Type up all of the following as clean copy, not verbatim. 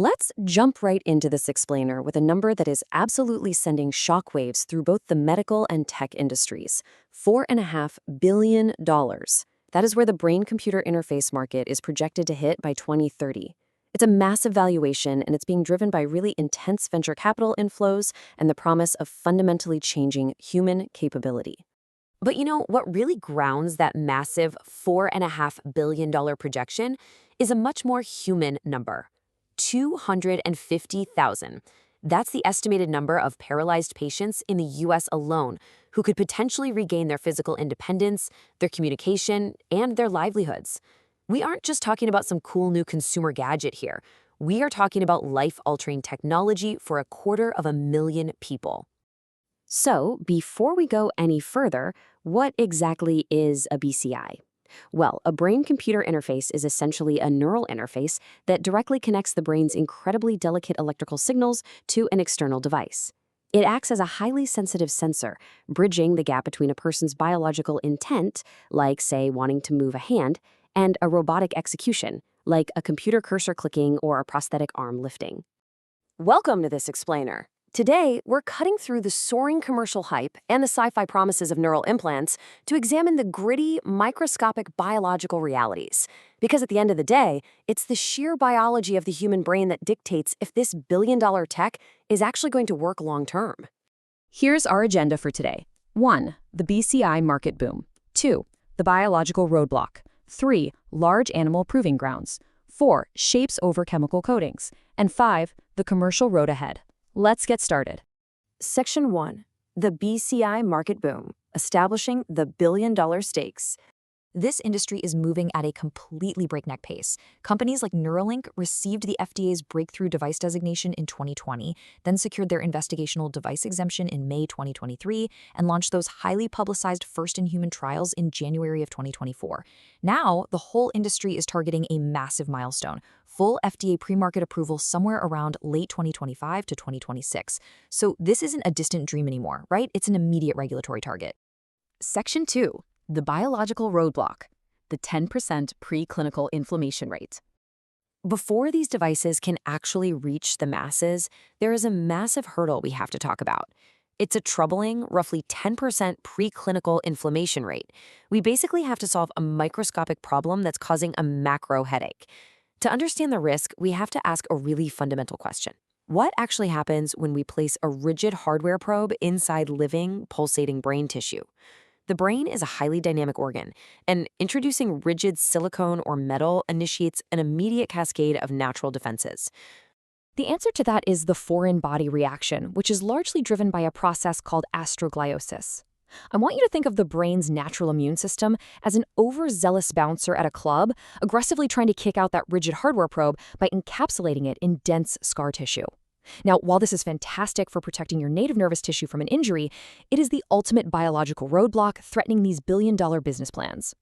Let's jump right into this explainer with a number that is absolutely sending shockwaves through both the medical and tech industries. $4.5 billion. That is where the brain-computer interface market is projected to hit by 2030. It's a massive valuation, and it's being driven by really intense venture capital inflows and the promise of fundamentally changing human capability. But what really grounds that massive $4.5 billion projection is a much more human number. 250,000. That's the estimated number of paralyzed patients in the US alone who could potentially regain their physical independence, their communication, and their livelihoods. We aren't just talking about some cool new consumer gadget here. We are talking about life-altering technology for 250,000 people. So, before we go any further, what exactly is a BCI? Well, a brain-computer interface is essentially a neural interface that directly connects the brain's incredibly delicate electrical signals to an external device. It acts as a highly sensitive sensor, bridging the gap between a person's biological intent, like, say, wanting to move a hand, and a robotic execution, like a computer cursor clicking or a prosthetic arm lifting. Welcome to this explainer. Today, we're cutting through the soaring commercial hype and the sci-fi promises of neural implants to examine the gritty, microscopic biological realities. Because at the end of the day, it's the sheer biology of the human brain that dictates if this billion-dollar tech is actually going to work long-term. Here's our agenda for today. 1. The BCI market boom. 2. The biological roadblock. 3. Large animal proving grounds. 4. Shapes over chemical coatings. And 5. The commercial road ahead. Let's get started. Section 1. The BCI market boom, establishing the billion-dollar stakes. This industry is moving at a completely breakneck pace. Companies like Neuralink received the FDA's breakthrough device designation in 2020, then secured their investigational device exemption in May 2023, and launched those highly publicized first-in-human trials in January of 2024. Now, the whole industry is targeting a massive milestone: full FDA pre-market approval somewhere around late 2025 to 2026. So this isn't a distant dream anymore, right? It's an immediate regulatory target. Section 2. The biological roadblock, the 10% preclinical inflammation rate. Before these devices can actually reach the masses, there is a massive hurdle we have to talk about. It's a troubling, roughly 10% preclinical inflammation rate. We basically have to solve a microscopic problem that's causing a macro headache. To understand the risk, we have to ask a really fundamental question. What actually happens when we place a rigid hardware probe inside living, pulsating brain tissue? The brain is a highly dynamic organ, and introducing rigid silicone or metal initiates an immediate cascade of natural defenses. The answer to that is the foreign body reaction, which is largely driven by a process called astrogliosis. I want you to think of the brain's natural immune system as an overzealous bouncer at a club, aggressively trying to kick out that rigid hardware probe by encapsulating it in dense scar tissue. Now, while this is fantastic for protecting your native nervous tissue from an injury, it is the ultimate biological roadblock threatening these billion-dollar business plans.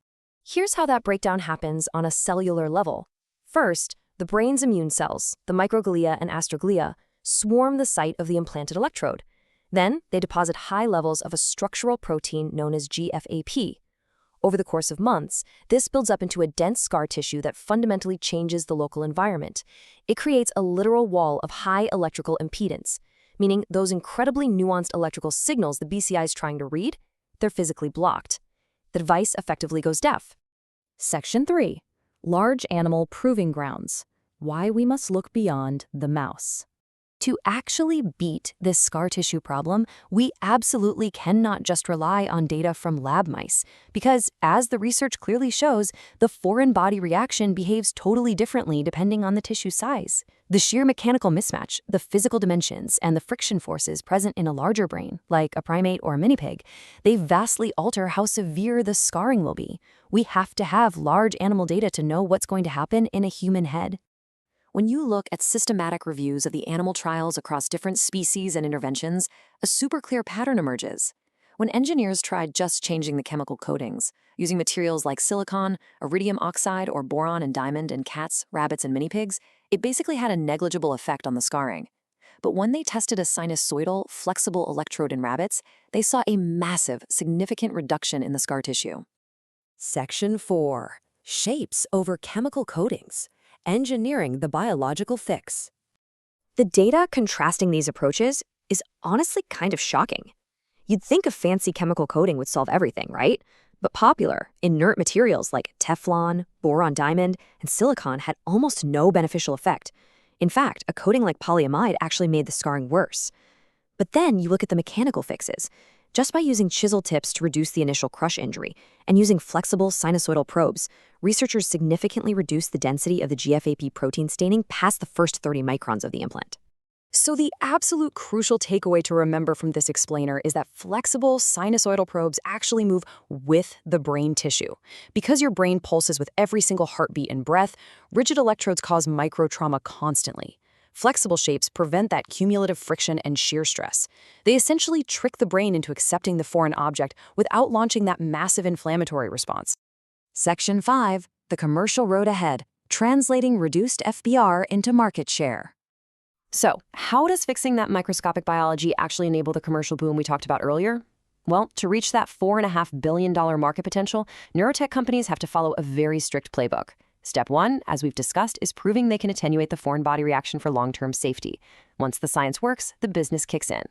Here's how that breakdown happens on a cellular level. First, the brain's immune cells, the microglia and astroglia, swarm the site of the implanted electrode. Then, they deposit high levels of a structural protein known as GFAP. Over the course of months, this builds up into a dense scar tissue that fundamentally changes the local environment. It creates a literal wall of high electrical impedance, meaning those incredibly nuanced electrical signals the BCI is trying to read, they're physically blocked. The device effectively goes deaf. Section 3. Large animal proving grounds. Why we must look beyond the mouse. To actually beat this scar tissue problem, we absolutely cannot just rely on data from lab mice, because, as the research clearly shows, the foreign body reaction behaves totally differently depending on the tissue size. The sheer mechanical mismatch, the physical dimensions, and the friction forces present in a larger brain, like a primate or a mini-pig, they vastly alter how severe the scarring will be. We have to have large animal data to know what's going to happen in a human head. When you look at systematic reviews of the animal trials across different species and interventions, a super clear pattern emerges. When engineers tried just changing the chemical coatings, using materials like silicon, iridium oxide, or boron and diamond in cats, rabbits, and mini-pigs, it basically had a negligible effect on the scarring. But when they tested a sinusoidal, flexible electrode in rabbits, they saw a massive, significant reduction in the scar tissue. Section 4. Shapes over chemical coatings. Engineering the biological fix. The data contrasting these approaches is honestly kind of shocking. You'd think a fancy chemical coating would solve everything, right? But popular, inert materials like Teflon, boron diamond, and silicon had almost no beneficial effect. In fact, a coating like polyamide actually made the scarring worse. But then you look at the mechanical fixes. Just by using chisel tips to reduce the initial crush injury and using flexible sinusoidal probes, researchers significantly reduced the density of the GFAP protein staining past the first 30 microns of the implant. So the absolute crucial takeaway to remember from this explainer is that flexible sinusoidal probes actually move with the brain tissue. Because your brain pulses with every single heartbeat and breath, rigid electrodes cause microtrauma constantly. Flexible shapes prevent that cumulative friction and shear stress. They essentially trick the brain into accepting the foreign object without launching that massive inflammatory response. Section 5, the commercial road ahead, translating reduced FBR into market share. So, how does fixing that microscopic biology actually enable the commercial boom we talked about earlier? Well, to reach that $4.5 billion market potential, neurotech companies have to follow a very strict playbook. Step 1, as we've discussed, is proving they can attenuate the foreign body reaction for long-term safety. Once the science works, the business kicks in.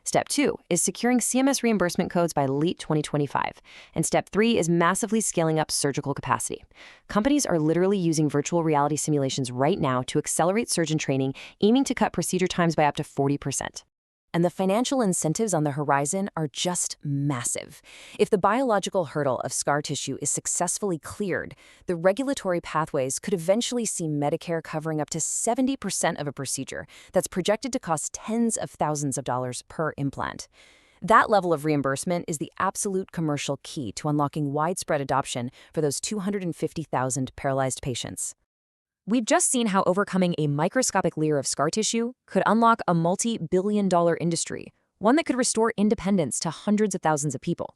Step 2 is securing CMS reimbursement codes by late 2025. And Step 3 is massively scaling up surgical capacity. Companies are literally using virtual reality simulations right now to accelerate surgeon training, aiming to cut procedure times by up to 40%. And the financial incentives on the horizon are just massive. If the biological hurdle of scar tissue is successfully cleared, the regulatory pathways could eventually see Medicare covering up to 70% of a procedure that's projected to cost tens of thousands of dollars per implant. That level of reimbursement is the absolute commercial key to unlocking widespread adoption for those 250,000 paralyzed patients. We've just seen how overcoming a microscopic layer of scar tissue could unlock a multi-billion-dollar industry, one that could restore independence to hundreds of thousands of people.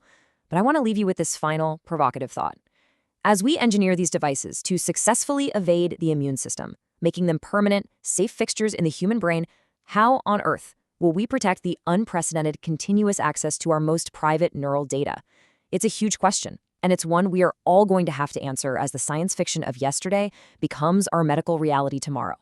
But I want to leave you with this final, provocative thought. As we engineer these devices to successfully evade the immune system, making them permanent, safe fixtures in the human brain, how on earth will we protect the unprecedented continuous access to our most private neural data? It's a huge question. And it's one we are all going to have to answer as the science fiction of yesterday becomes our medical reality tomorrow.